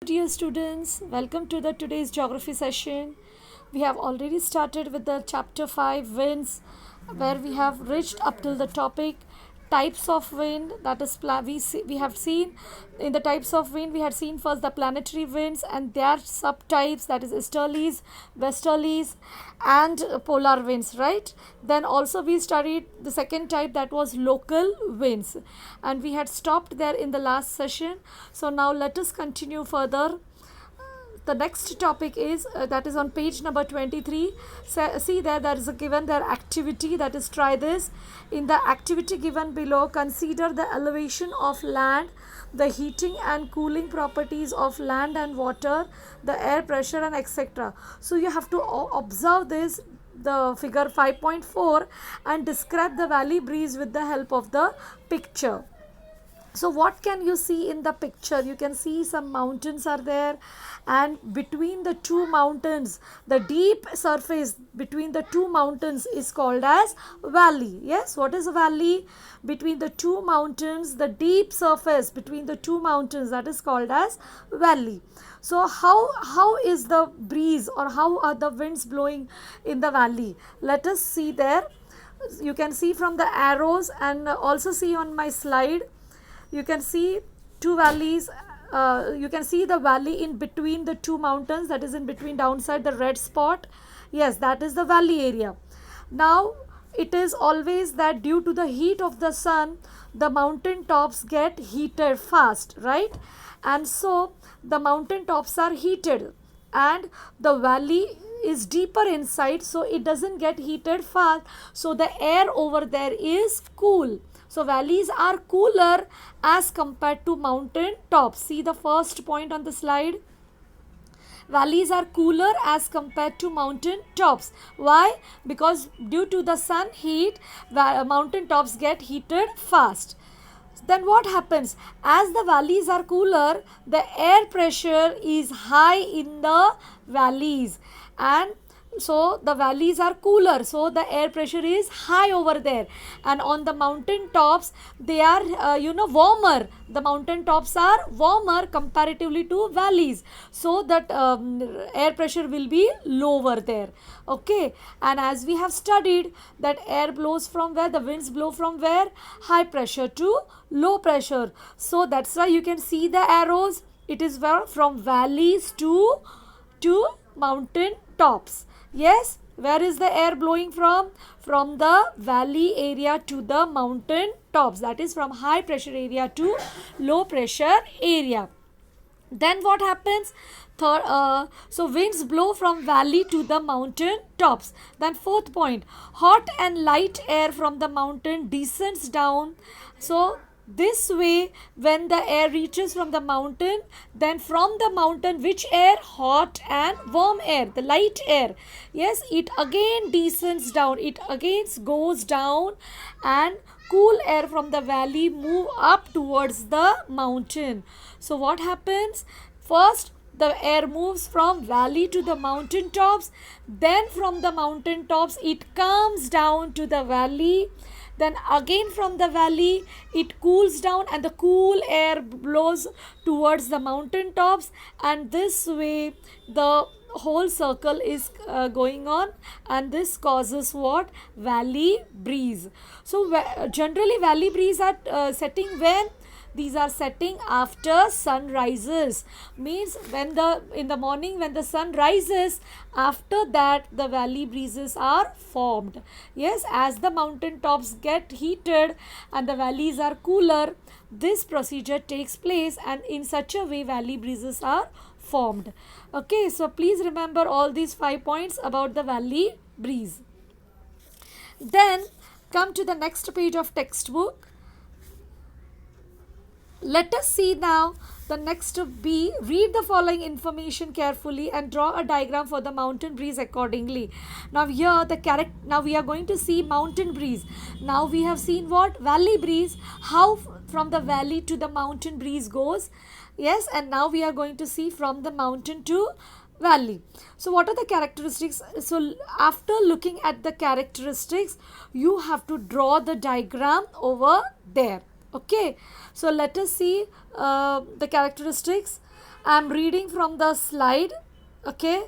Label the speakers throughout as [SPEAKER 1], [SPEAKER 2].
[SPEAKER 1] Dear students, welcome to the today's geography session. We have already started with the chapter 5 winds, where we have reached up till the topic types of wind. That is we have seen in the types of wind. We had seen first the planetary winds and their subtypes, that is easterlies, westerlies, and polar winds, right? Then also we studied the second type, that was local winds, and we had stopped there in the last session. So now let us continue further. The next topic is that is on page number 23. See there is a given their activity, that is try this. In the activity given below, consider the elevation of land, the heating and cooling properties of land and water, the air pressure, and etc. So you have to observe this, the figure 5.4, and describe the valley breeze with the help of the picture. So what can you see in the picture? You can see some mountains are there, and between the two mountains, the deep surface between the two mountains is called as valley. Yes, what is a valley? Between the two mountains, the deep surface between the two mountains, that is called as valley. So how is the breeze, or how are the winds blowing in the valley? Let us see there. You can see from the arrows, and also see on my slide. You can see two valleys. You can see the valley in between the two mountains, that is in between, downside the red spot. Yes, that is the valley area. Now it is always that due to the heat of the sun, the mountain tops get heated fast, right? And so the mountain tops are heated, and the valley is deeper inside, so it doesn't get heated fast, so the air over there is cool. So valleys are cooler as compared to mountain tops. See the first point on the slide. Valleys are cooler as compared to mountain tops. Why? Because due to the sun heat, mountain tops get heated fast. Then what happens? As the valleys are cooler, the air pressure is high in the valleys, and so the valleys are cooler, so the air pressure is high over there. And on the mountain tops, they are warmer. The mountain tops are warmer comparatively to valleys, so that air pressure will be lower there. Okay, and as we have studied, that air blows from where, the winds blow from where, high pressure to low pressure. So that's why you can see the arrows. It is from valleys to mountain tops. Yes, where is the air blowing from? From the valley area to the mountain tops, that is from high pressure area to low pressure area. Then what happens? So winds blow from valley to the mountain tops. Then fourth point, hot and light air from the mountain descends down. So this way, when the air reaches from the mountain, then from the mountain, which air? Hot and warm air, the light air. Yes, it again descends down, it again goes down, and cool air from the valley move up towards the mountain. So what happens? First, the air moves from valley to the mountain tops, then from the mountain tops it comes down to the valley, then again from the valley it cools down, and the cool air blows towards the mountain tops, and this way the whole circle is going on, and this causes what? Valley breeze. So generally valley breeze are setting when? These are setting after sun rises. Means when in the morning when the sun rises, after that the valley breezes are formed. Yes, as the mountain tops get heated and the valleys are cooler, this procedure takes place, and in such a way valley breezes are formed. Okay, so please remember all these 5 points about the valley breeze. Then come to the next page of textbook. Let us see now the next B. Read the following information carefully and draw a diagram for the mountain breeze accordingly. Now here now we are going to see mountain breeze. Now we have seen what? Valley breeze. How from the valley to the mountain breeze goes. Yes, and now we are going to see from the mountain to valley. So what are the characteristics? So after looking at the characteristics, you have to draw the diagram over there. Okay, so let us see the characteristics. I'm reading from the slide. Okay.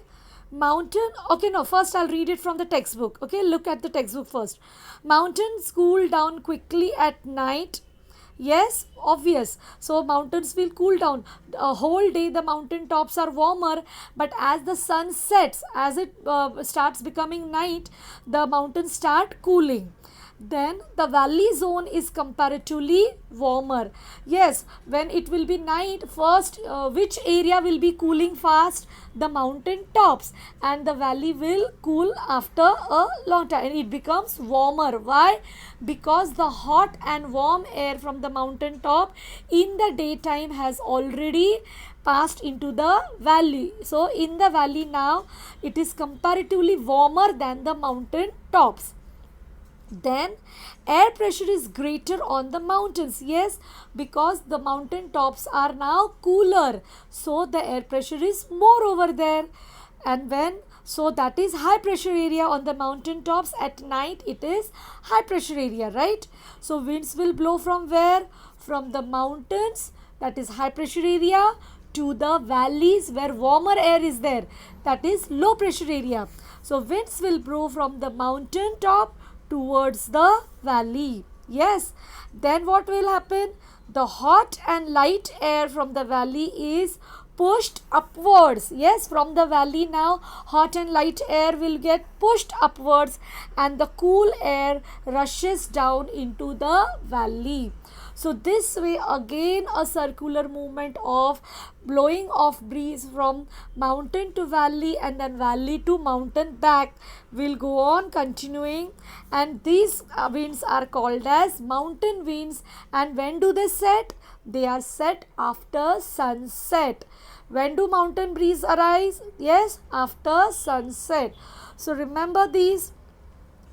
[SPEAKER 1] Mountain. Okay, no, first I'll read it from the textbook. Okay, look at the textbook first. Mountains cool down quickly at night. Yes, obvious. So mountains will cool down. A whole day the mountain tops are warmer, but as the sun sets, as it starts becoming night, the mountains start cooling. Then the valley zone is comparatively warmer. Yes, when it will be night, first which area will be cooling fast? The mountain tops, and the valley will cool after a long time, and it becomes warmer. Why? Because the hot and warm air from the mountain top in the daytime has already passed into the valley. So in the valley now it is comparatively warmer than the mountain tops. Then air pressure is greater on the mountains. Yes, because the mountain tops are now cooler, so the air pressure is more over there. And when, so that is high pressure area on the mountain tops. At night it is high pressure area, right? So winds will blow from where? From the mountains, that is high pressure area, to the valleys where warmer air is there, that is low pressure area. So winds will blow from the mountain top towards the valley. Yes, then what will happen? The hot and light air from the valley is pushed upwards. Yes, from the valley now hot and light air will get pushed upwards, and the cool air rushes down into the valley. So this way again a circular movement of blowing of breeze from mountain to valley and then valley to mountain back will go on continuing, and these winds are called as mountain winds. And when do they set? They are set after sunset. When do mountain breeze arise? Yes, after sunset. So remember these.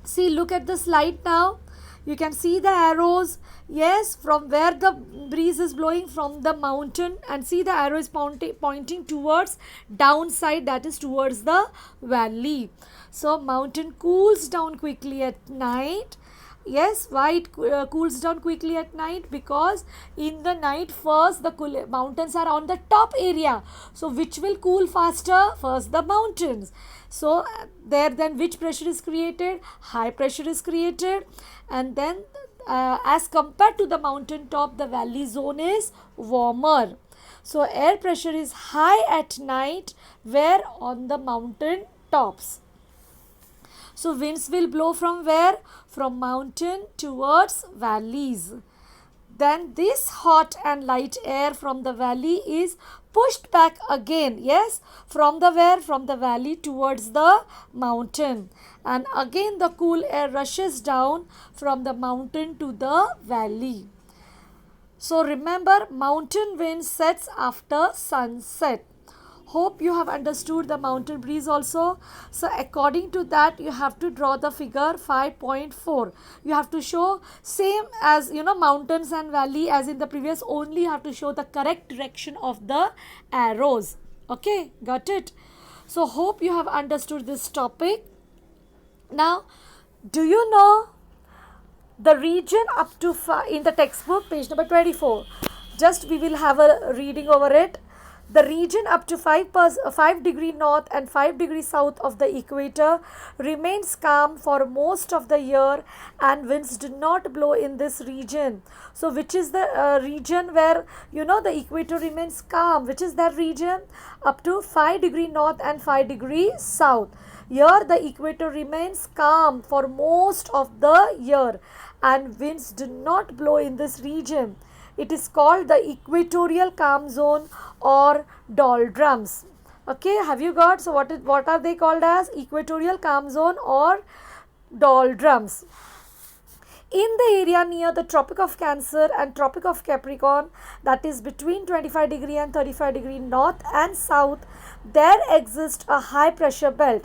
[SPEAKER 1] See, look at the slide now. You can see the arrows. Yes, from where the breeze is blowing, from the mountain, and see the arrow is pointing towards downside, that is towards the valley. So mountain cools down quickly at night. Yes, why it cools down quickly at night? Because in the night first the mountains are on the top area. So which will cool faster? First the mountains. So there then which pressure is created? High pressure is created, and then as compared to the mountain top, the valley zone is warmer. So air pressure is high at night where? On the mountain tops. So winds will blow from where? From mountain towards valleys. Then this hot and light air from the valley is pushed back again. Yes, from the where? From the valley towards the mountain. And again the cool air rushes down from the mountain to the valley. So remember, mountain wind sets after sunset. Hope you have understood the mountain breeze also. So according to that, you have to draw the figure 5.4. You have to show same as mountains and valley as in the previous, only you have to show the correct direction of the arrows. Okay, got it? So hope you have understood this topic. Now, do you know the region up to in the textbook, page number 24? Just we will have a reading over it. The region up to 5 degree north and 5 degree south of the equator remains calm for most of the year, and winds do not blow in this region. So which is the region where the equator remains calm? Which is that region? Up to 5 degree north and 5 degree south. Here the equator remains calm for most of the year, and winds do not blow in this region. It is called the equatorial calm zone or doldrums. Okay, have you got? So what are they called as? Equatorial calm zone or doldrums. In the area near the Tropic of Cancer and Tropic of Capricorn, that is between 25 degree and 35 degree north and south, there exists a high pressure belt.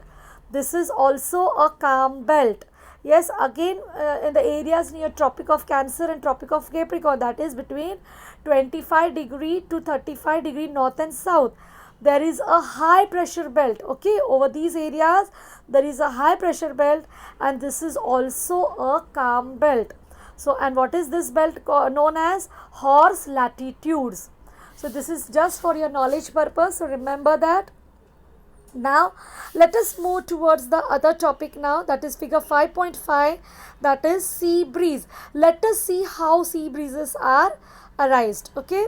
[SPEAKER 1] This is also a calm belt. Yes, again in the areas near Tropic of Cancer and Tropic of Capricorn, that is between 25 degree to 35 degree north and south, there is a high pressure belt. Okay, over these areas there is a high pressure belt, and this is also a calm belt. So, and what is this belt known as? Horse latitudes. So this is just for your knowledge purpose, so remember that. Now let us move towards the other topic now, that is figure 5.5, that is sea breeze. Let us see how sea breezes are arised. Okay,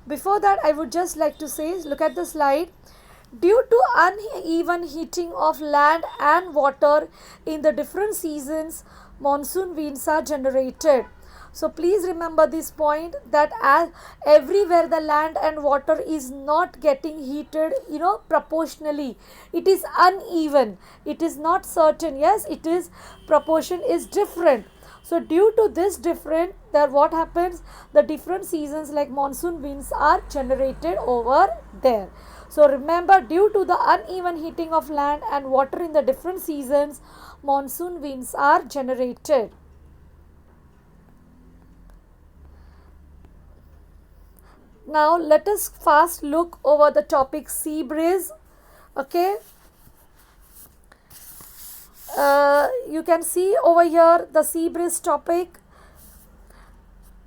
[SPEAKER 1] before that I would just like to say, look at the slide. Due to uneven heating of land and water in the different seasons, monsoon winds are generated. So please remember this point, that as everywhere the land and water is not getting heated, proportionally. It is uneven. It is not certain. Yes, it is, proportion is different. So due to this different, there what happens? The different seasons like monsoon winds are generated over there. So remember, due to the uneven heating of land and water in the different seasons, monsoon winds are generated. Now let us fast look over the topic sea breeze. Okay, you can see over here the sea breeze topic.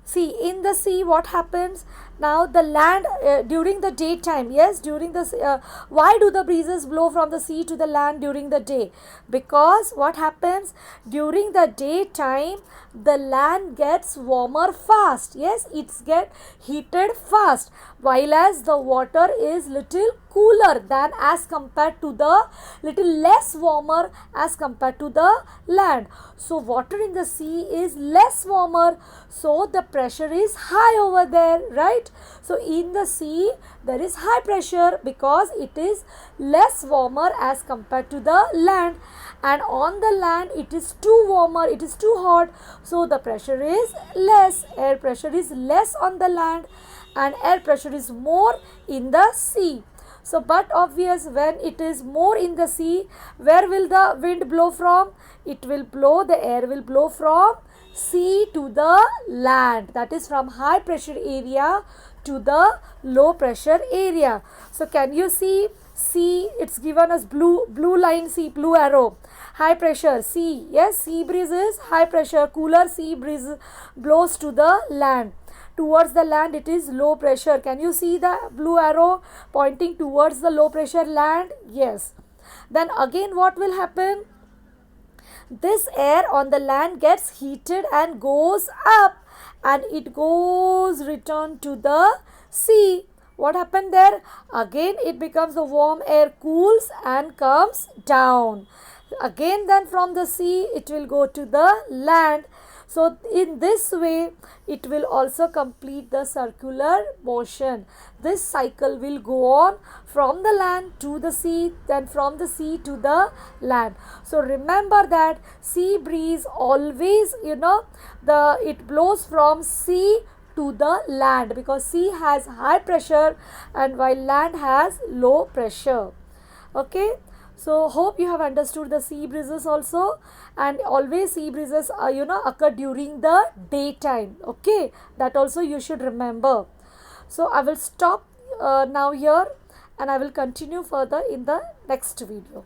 [SPEAKER 1] See, in the sea what happens? Now the land during the daytime, yes, during the why do the breezes blow from the sea to the land during the day? Because what happens? During the daytime the land gets warmer fast. Yes, it's get heated fast, while as the water is little cooler than as compared to the little less warmer as compared to the land. So water in the sea is less warmer, so the pressure is high over there, right? So in the sea there is high pressure because it is less warmer as compared to the land, and on the land it is too warmer, it is too hot, so the pressure is less. Air pressure is less on the land and air pressure is more in the sea. So but obvious, when it is more in the sea, where will the wind blow from? It will blow, the air will blow from sea to the land, that is from high pressure area to the low pressure area. So can you see sea? It's given as blue line, sea, blue arrow. High pressure sea, yes, sea breeze is high pressure, cooler sea breeze blows to the land. Towards the land it is low pressure. Can you see the blue arrow pointing towards the low pressure land? Yes. Then again what will happen? This air on the land gets heated and goes up, and it goes return to the sea. What happened there? Again it becomes the warm air cools and comes down. Again then from the sea it will go to the land. So in this way it will also complete the circular motion. This cycle will go on from the land to the sea, then from the sea to the land. So remember that sea breeze always, it blows from sea to the land, because sea has high pressure and while land has low pressure. Okay, so hope you have understood the sea breezes also, and always sea breezes occur during the daytime. Okay, that also you should remember. So I will stop now here, and I will continue further in the next video.